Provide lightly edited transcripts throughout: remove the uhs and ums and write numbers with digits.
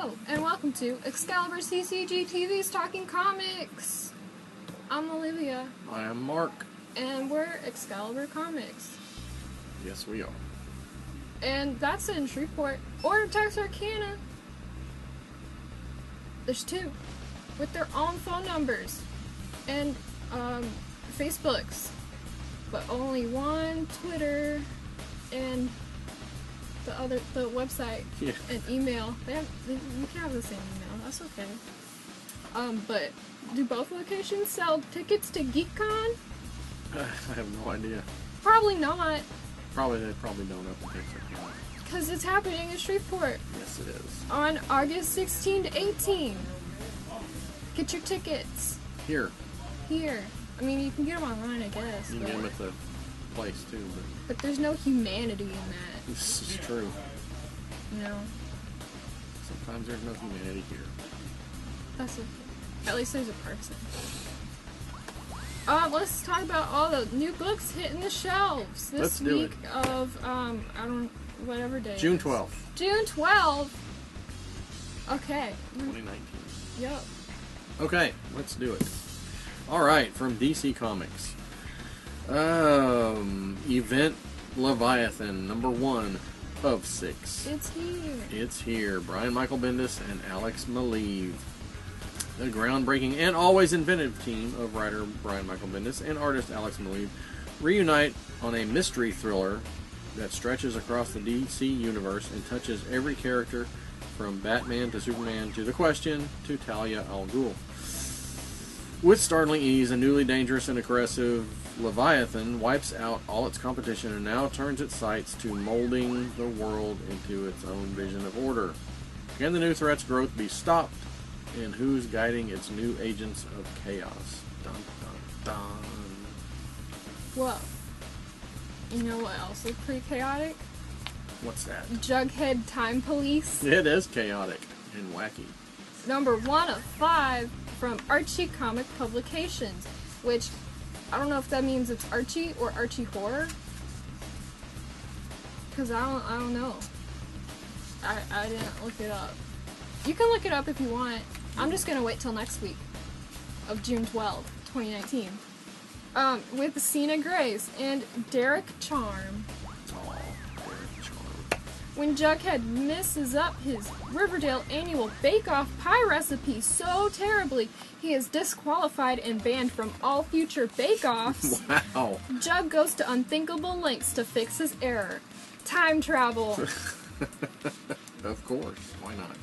Hello, and welcome to Excalibur CCG TV's Talking Comics. I'm Olivia. I am Mark. And we're Excalibur Comics. Yes, we are. And that's in Shreveport. Or Texarkana. There's two. With their own phone numbers. And, Facebooks. But only one Twitter and the website and email. You can have the same email. That's okay. But do both locations sell tickets to GeekCon? I have no idea. Probably not. They probably don't have to take their camera. Because it's happening in Shreveport. Yes, it is. On August 16 to 18. Get your tickets. Here. I mean, you can get them online, I guess. You can get them at the place, too. But there's no humanity in that. This is true. You know? Sometimes there's no humanity here. That's okay. At least there's a person. Let's talk about all the new books hitting the shelves this week of, whatever day. June 12th. June 12th? Okay. 2019. Yep. Okay, let's do it. Alright, from DC Comics. Event Leviathan, number 1 of 6. It's here. Brian Michael Bendis and Alex Maleev. The groundbreaking and always inventive team of writer Brian Michael Bendis and artist Alex Maleev reunite on a mystery thriller that stretches across the DC universe and touches every character from Batman to Superman to The Question to Talia al Ghul. With startling ease, a newly dangerous and aggressive Leviathan wipes out all its competition and now turns its sights to molding the world into its own vision of order. Can the new threat's growth be stopped? And who's guiding its new agents of chaos? Dun, dun, dun. Well, you know what else is pretty chaotic? What's that? Jughead Time Police. It is chaotic and wacky. Number 1 of 5 from Archie Comic Publications, which I don't know if that means it's Archie or Archie Horror, because I don't know. I didn't look it up. You can look it up if you want. I'm just gonna wait till next week of June 12th, 2019. With Cena Grace and Derek Charm. Oh, Derek Charm. When Jughead messes up his Riverdale annual bake-off pie recipe so terribly, he is disqualified and banned from all future bake-offs. Wow. Jug goes to unthinkable lengths to fix his error. Time travel. Of course. Why not?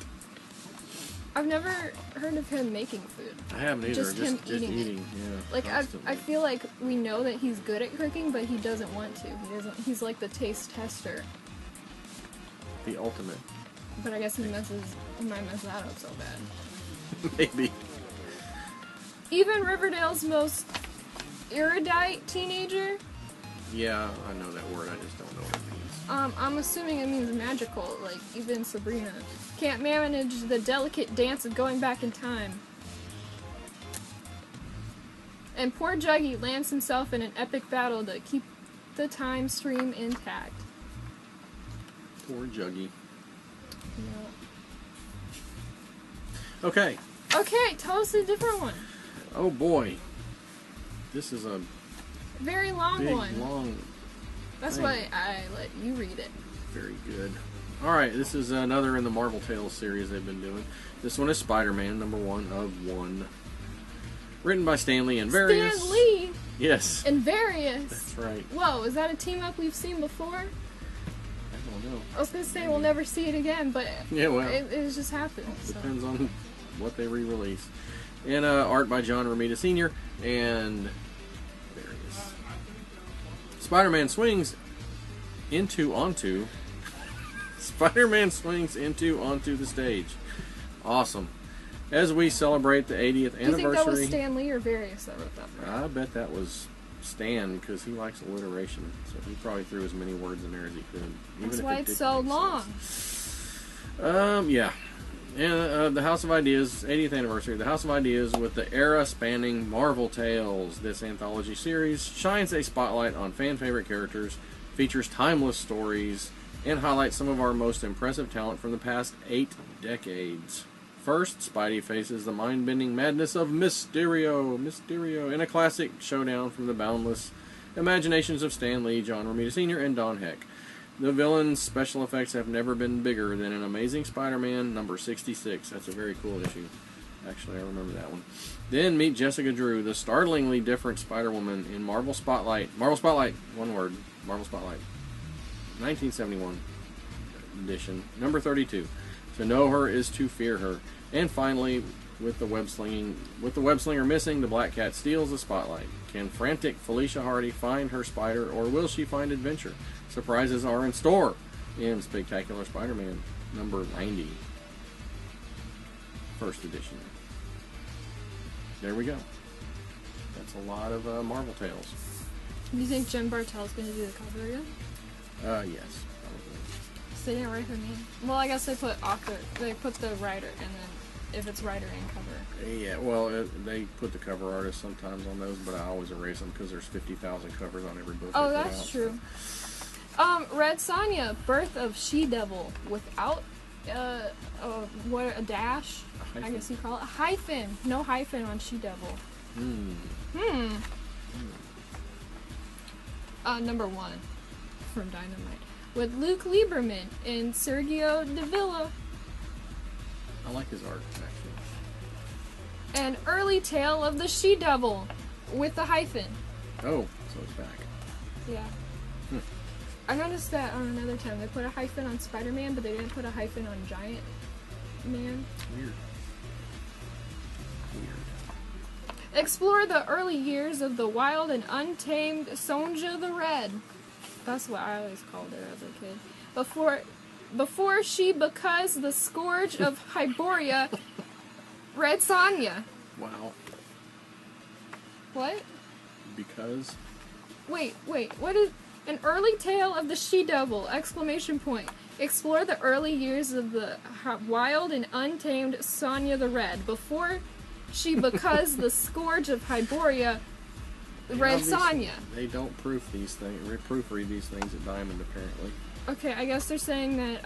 I've never heard of him making food. I haven't either. Just him eating it. Yeah. Like I feel like we know that he's good at cooking, but he doesn't want to. He's like the taste tester. The ultimate. But I guess he might mess that up so bad. Maybe. Even Riverdale's most erudite teenager. Yeah, I know that word. I just don't know what it means. I'm assuming it means magical. Like even Sabrina can't manage the delicate dance of going back in time. And poor Juggy lands himself in an epic battle to keep the time stream intact. Poor Juggy. Yeah. Okay. Okay, tell us a different one. Oh boy. This is a very long big, one. long That's thing. why I let you read it. Very good. Alright, this is another in the Marvel Tales series they've been doing. This one is Spider-Man, number 1 of 1. Written by Stan Lee and Various. Stan Lee? Yes. And Various. That's right. Whoa, is that a team-up we've seen before? I don't know. I was going to say we'll never see it again, but yeah, well, it just happened. Depends on what they re-release. And art by John Romita Sr. and Various. Spider-Man swings onto the stage. Awesome. As we celebrate the 80th anniversary. Do you think that was Stan Lee or Various that wrote that? I bet that was Stan, because he likes alliteration. So he probably threw as many words in there as he could. That's why it's so long. Yeah. And the House of Ideas, 80th anniversary, the House of Ideas with the era-spanning Marvel Tales. This anthology series shines a spotlight on fan-favorite characters, features timeless stories, and highlight some of our most impressive talent from the past 8 decades. First, Spidey faces the mind-bending madness of Mysterio, in a classic showdown from the boundless imaginations of Stan Lee, John Romita Sr., and Don Heck. The villain's special effects have never been bigger than in Amazing Spider-Man number 66. That's a very cool issue. Actually, I remember that one. Then meet Jessica Drew, the startlingly different Spider-Woman in Marvel Spotlight. Marvel Spotlight, one word. Marvel Spotlight. 1971 edition, number 32. To know her is to fear her. And finally, with the web slinger missing, the Black Cat steals the spotlight. Can frantic Felicia Hardy find her spider, or will she find adventure? Surprises are in store in Spectacular Spider-Man number 90, first edition. There we go. That's a lot of Marvel tales. Do you think Jen Bartel's going to do the cover again? Yes, probably. So they didn't write her name. Well, I guess they put author. They put the writer, and then if it's writer and cover. Yeah, well, they put the cover artist sometimes on those, but I always erase them because there's 50,000 covers on every book. Oh, that's true. Red Sonja, Birth of She-Devil, without a dash? I guess you call it a hyphen. No hyphen on She-Devil. Number 1 from Dynamite, with Luke Lieberman and Sergio Davila. I like his art, actually. An early tale of the She-Devil with the hyphen. Oh, so it's back. Yeah. I noticed that on another time. They put a hyphen on Spider-Man, but they didn't put a hyphen on Giant Man. Weird. Explore the early years of the wild and untamed Sonja the Red. That's what I always called her as a kid. Before she becomes the scourge of Hyboria, Red Sonja. Wow. What? Because? Wait, what is... An early tale of the She-Devil! ! Explore the early years of the wild and untamed Sonja the Red, before she becomes the scourge of Hyboria, Red Sonja. They don't proofread these things at Diamond, apparently. Okay, I guess they're saying that,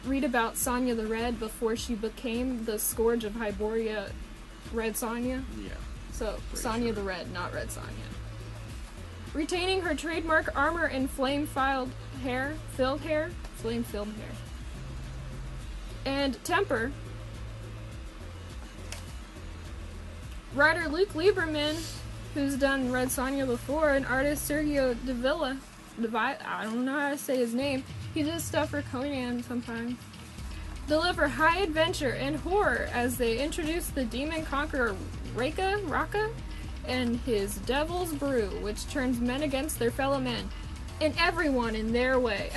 read about Sonja the Red before she became the scourge of Hyboria, Red Sonja? Yeah. So, Sonja the Red, not Red Sonja. Retaining her trademark armor and flame-filled hair. And temper. Writer Luke Lieberman, who's done Red Sonja before, and artist Sergio Davila, I don't know how to say his name, he does stuff for Conan sometimes, deliver high adventure and horror as they introduce the demon conqueror Raka, and his Devil's Brew, which turns men against their fellow men, and everyone in their way! !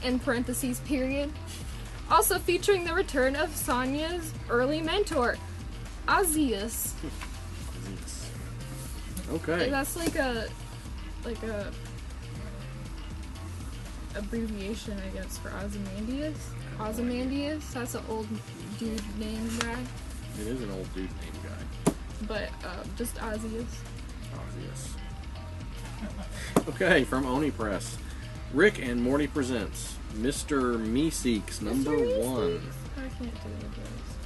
In parentheses, period. Also featuring the return of Sonja's early mentor, Azius. Okay. That's like a abbreviation, I guess, for Ozymandias. Ozymandias? That's an old dude name guy. It is an old dude name guy. But, just Ozius. Okay, from Oni Press. Rick and Morty presents Mr. Meeseeks number 1. I can't do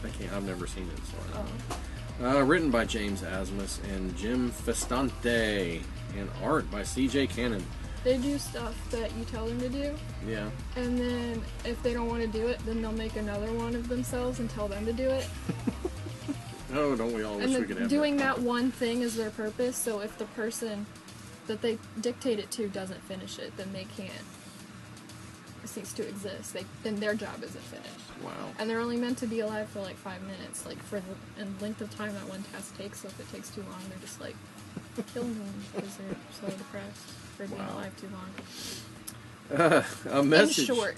this. I've never seen it, so I don't know. Written by James Asmus and Jim Festante, and art by C.J. Cannon. They do stuff that you tell them to do. Yeah. And then, if they don't want to do it, then they'll make another one of themselves and tell them to do it. Oh, don't we all wish we could have doing that one thing is their purpose, so if the person that they dictate it to doesn't finish it, then they can't cease to exist. Then their job isn't finished. Wow. And they're only meant to be alive for like 5 minutes, like for the length of time that one task takes, so if it takes too long, they're just like, kill them, because they're so depressed for being alive too long. A message. In short.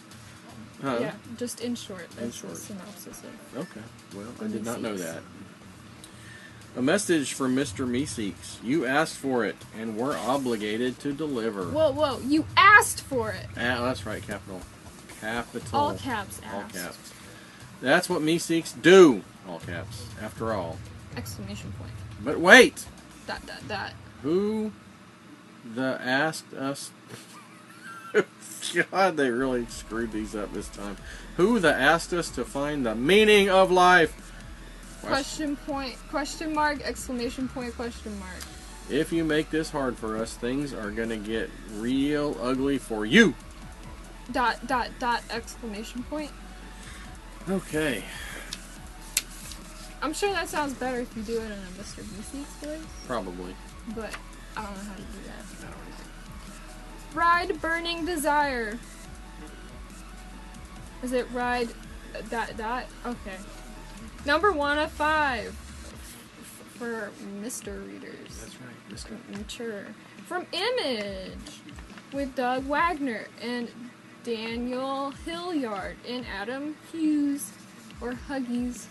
Huh? Yeah, just in short. That's the synopsis of. Okay. Well, I did not know that. A message from Mr. Meeseeks. You asked for it, and we're obligated to deliver. Whoa, you asked for it! That's right, capital. All caps, asked. All caps. That's what Meeseeks do! All caps. After all. ! But wait! ... Who the asked us... God, they really screwed these up this time. Who the asked us to find the meaning of life? Question point, question mark, exclamation point, question mark. If you make this hard for us, things are gonna get real ugly for you. Dot, exclamation point. Okay. I'm sure that sounds better if you do it in a Mr. Beastie's voice. Probably. But I don't know how to do that. Ride Burning Desire. Is it ride dot? Okay. Number 1 of 5 for Mr. Readers. That's right, Mr. Mature. From Image with Doug Wagner and Daniel Hilliard and Adam Hughes or Huggies.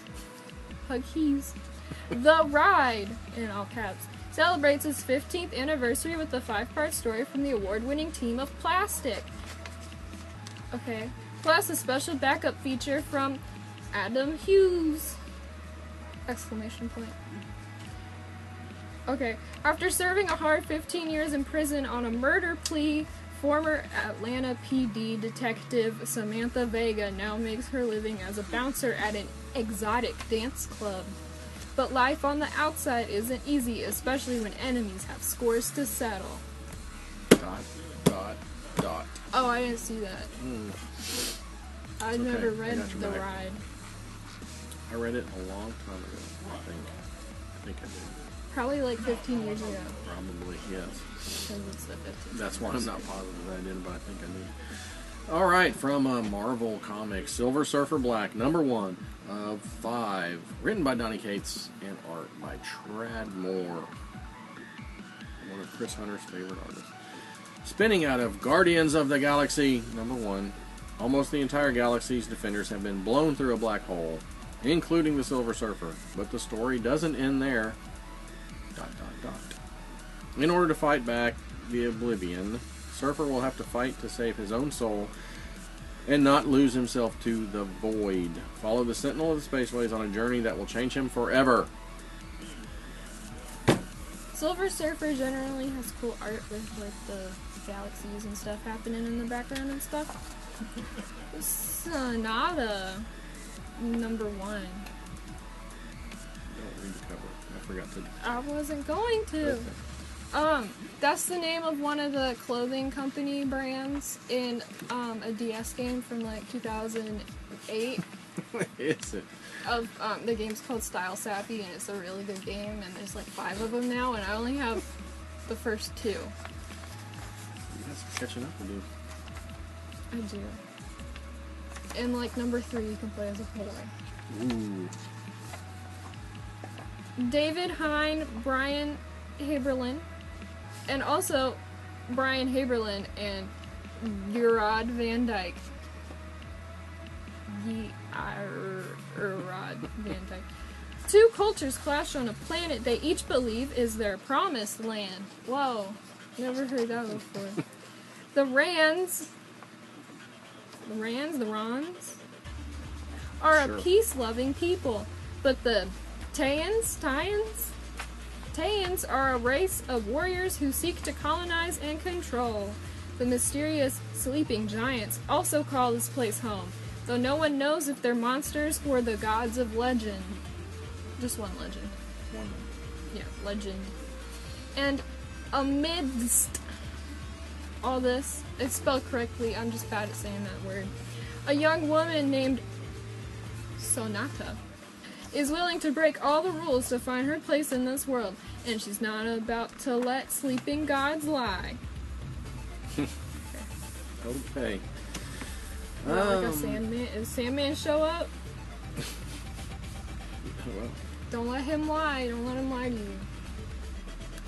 The Ride, in all caps, celebrates its 15th anniversary with a 5-part story from the award-winning team of Plastic. Okay. Plus a special backup feature from Adam Hughes! Exclamation point. Okay. After serving a hard 15 years in prison on a murder plea, former Atlanta PD detective Samantha Vega now makes her living as a bouncer at an exotic dance club. But life on the outside isn't easy, especially when enemies have scores to settle. Dot. Oh, I didn't see that. I never read The Ride. I read it a long time ago, I think I did. Probably like 15 years ago. Probably, yes. Because it's the 15th. That's why I'm not positive that I did, but I think I did. Alright, from Marvel Comics, Silver Surfer Black, number 1 of 5. Written by Donny Cates and art by Trad Moore. One of Chris Hunter's favorite artists. Spinning out of Guardians of the Galaxy, number 1. Almost the entire galaxy's defenders have been blown through a black hole, including the Silver Surfer. But the story doesn't end there. ... In order to fight back the Oblivion, Surfer will have to fight to save his own soul and not lose himself to the void. Follow the Sentinel of the Spaceways on a journey that will change him forever. Silver Surfer generally has cool art with like the galaxies and stuff happening in the background and stuff. Sonata, number 1. Don't read the cover. I forgot to. I wasn't going to. Okay. That's the name of one of the clothing company brands in a DS game from like 2008. What is it? The game's called Style Sappy, and it's a really good game, and there's like 5 of them now, and I only have the first 2. You got some catching up to do. I do. And like number 3, you can play as a boy. Ooh. David Hine, Brian Haberlin, and also Brian Haberlin and Gerard Van Dyke. Gerard Van Dyke. 2 cultures clash on a planet they each believe is their promised land. Whoa, never heard that before. The Rons are a peace-loving people, but the Tayans are a race of warriors who seek to colonize and control. The mysterious sleeping giants also call this place home, though no one knows if they're monsters or the gods of legend. Just one legend. One. Yeah, legend. And amidst all this, it's spelled correctly, I'm just bad at saying that word, a young woman named Sonata is willing to break all the rules to find her place in this world, and she's not about to let sleeping gods lie. Okay. Like a Sandman. Does Sandman show up? Well. Don't let him lie. Don't let him lie to you.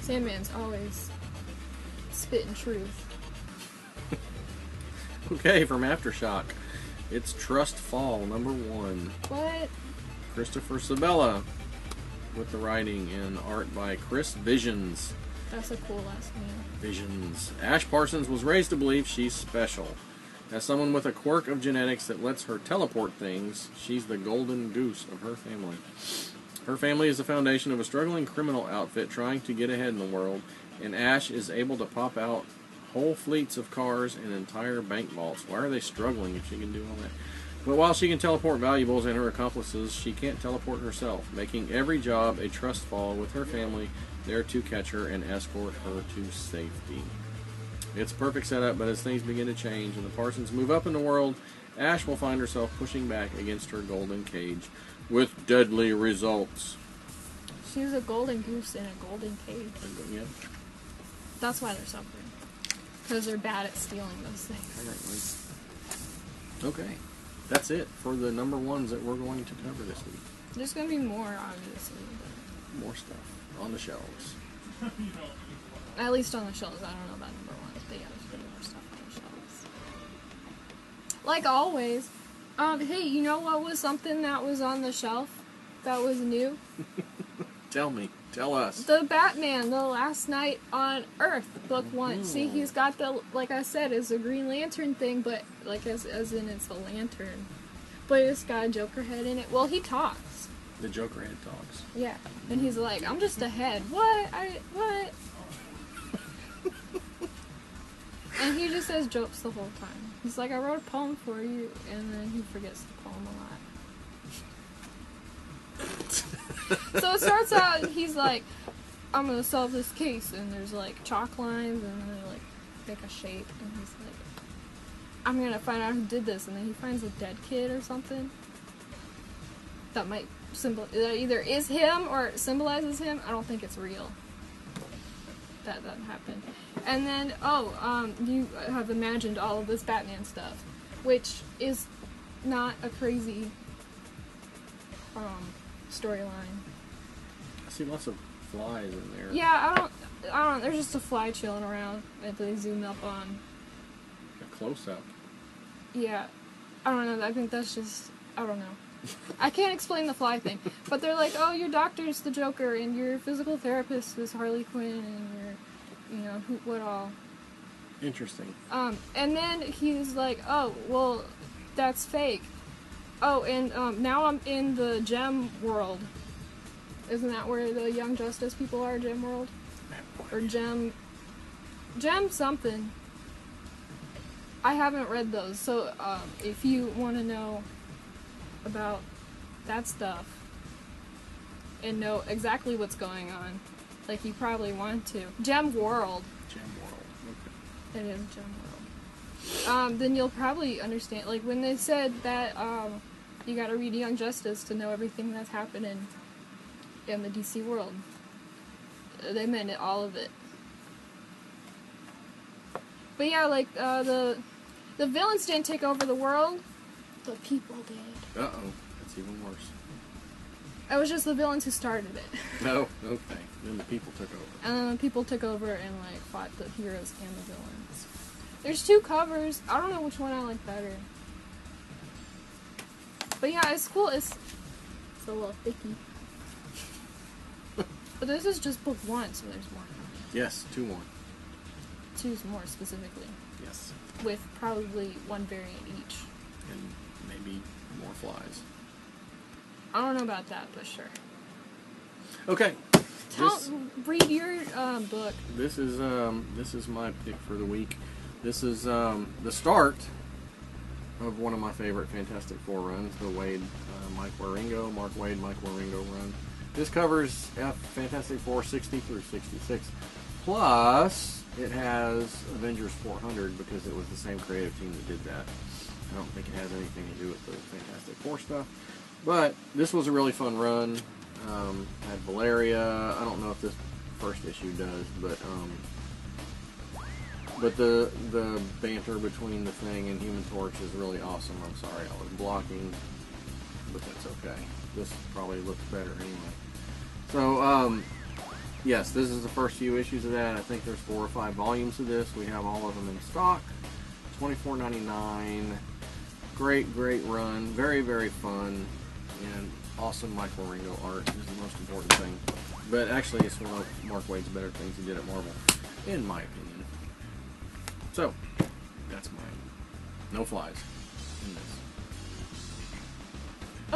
Sandman's always spitting truth. Okay, from Aftershock, it's Trust Fall, number 1. What? Christopher Sabella with the writing and art by Chris Visions. That's a cool last name. Visions. Ash Parsons was raised to believe she's special. As someone with a quirk of genetics that lets her teleport things, she's the golden goose of her family. Her family is the foundation of a struggling criminal outfit trying to get ahead in the world, and Ash is able to pop out whole fleets of cars and entire bank vaults. Why are they struggling if she can do all that? But while she can teleport valuables and her accomplices, she can't teleport herself, making every job a trust fall with her family there to catch her and escort her to safety. It's a perfect setup, but as things begin to change and the Parsons move up in the world, Ash will find herself pushing back against her golden cage with deadly results. She's a golden goose in a golden cage. Yeah. That's why they're suffering. Because they're bad at stealing those things. Okay. That's it for the number ones that we're going to cover this week. There's going to be more, obviously. But... more stuff on the shelves. At least on the shelves. I don't know about number one. But yeah, there's going to be more stuff on the shelves. Like always. Hey, you know what was something that was on the shelf that was new? Tell me. Tell us. The Batman, The Last Night on Earth, book 1. See, he's got the, like I said, it's a Green Lantern thing, but, like, as in it's a lantern. But it's got a Joker head in it. Well, he talks. The Joker head talks. Yeah. And he's like, I'm just a head. What? What? And he just says jokes the whole time. He's like, I wrote a poem for you, and then he forgets the poem a lot. So it starts out, he's like, I'm gonna solve this case, and there's like chalk lines, and then they like make a shape, and he's like, I'm gonna find out who did this, and then he finds a dead kid or something that might that either is him or symbolizes him. I don't think it's real. That happened. And then, you have imagined all of this Batman stuff, which is not a crazy storyline. I see lots of flies in there. Yeah, I don't. There's just a fly chilling around that they zoom up on. A close up. Yeah, I don't know. I think that's just. I don't know. I can't explain the fly thing, but they're like, oh, your doctor's the Joker, and your physical therapist is Harley Quinn, and your, what all. Interesting. And then he's like, oh, well, that's fake. Oh, and now I'm in the Gem world. Isn't that where the Young Justice people are, Gem world? Or Gem something. I haven't read those, so if you want to know about that stuff and know exactly what's going on, like you probably want to. Gem world. Gem world. Okay. It is Gem world. Then you'll probably understand, like when they said that you gotta read Young Justice to know everything that's happening in the DC world. They meant it, all of it. But yeah, like the villains didn't take over the world, the people did. Uh-oh, that's even worse. It was just the villains who started it. Oh, okay. Then the people took over. And then the people took over and like fought the heroes and the villains. There's 2 covers. I don't know which one I like better. But yeah, it's cool. It's a little thicky. But this is just book 1, so there's more. Yes, 2 more. 2's more specifically. Yes. With probably 1 variant each. And maybe more flies. I don't know about that, but sure. Okay. Read your book. This is my pick for the week. This is the start of one of my favorite Fantastic Four runs, the Mark Waid, Mike Waringo run. This covers Fantastic Four 60 through 66. Plus, it has Avengers 400 because it was the same creative team that did that. I don't think it has anything to do with the Fantastic Four stuff. But this was a really fun run. Had Valeria. I don't know if this first issue does, but the banter between the Thing and Human Torch is really awesome. I'm sorry I was blocking, but that's okay. This probably looks better anyway. So, yes, this is the first few issues of that. I think there's 4 or 5 volumes of this. We have all of them in stock. $24.99. Great run. Very, very fun. And awesome Michael Waringo art is the most important thing. But actually, it's one of Mark Waid's better things he did at Marvel, in my opinion. So, that's mine. No flies in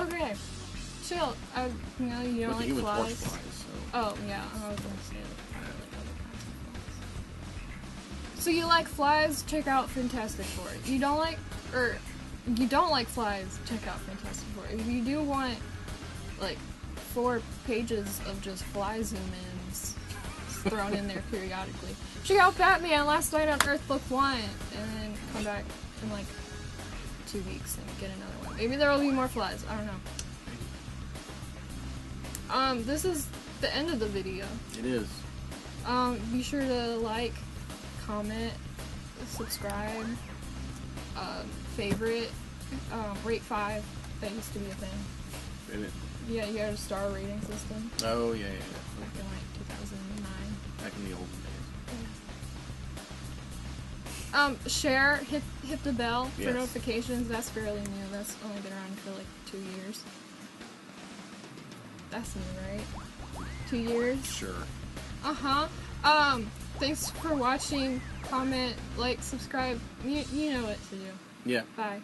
this. Okay. Chill. You don't like flies? Flies, so. Oh, yeah. I was going to say I like other kinds of So you like flies? Check out Fantastic Four. You don't like flies? Check out Fantastic Four. If you do want like 4 pages of just fly zoom-ins thrown in there periodically, check out Batman Last Night on Earth Book 1, and then come back in like 2 weeks and get another one. Maybe there will be more flies. I don't know. This is the end of the video. It is. Be sure to like, comment, subscribe, favorite, rate 5. That used to be a thing. Did it? Yeah, you had a star rating system. Oh, yeah. Like in like 2009. Back in the old days. Share, hit the bell for Yes. notifications. That's fairly new. That's only been around for like 2 years. That's new, right? 2 years? Sure. Thanks for watching. Comment, like, subscribe. You know what to do. Yeah. Bye.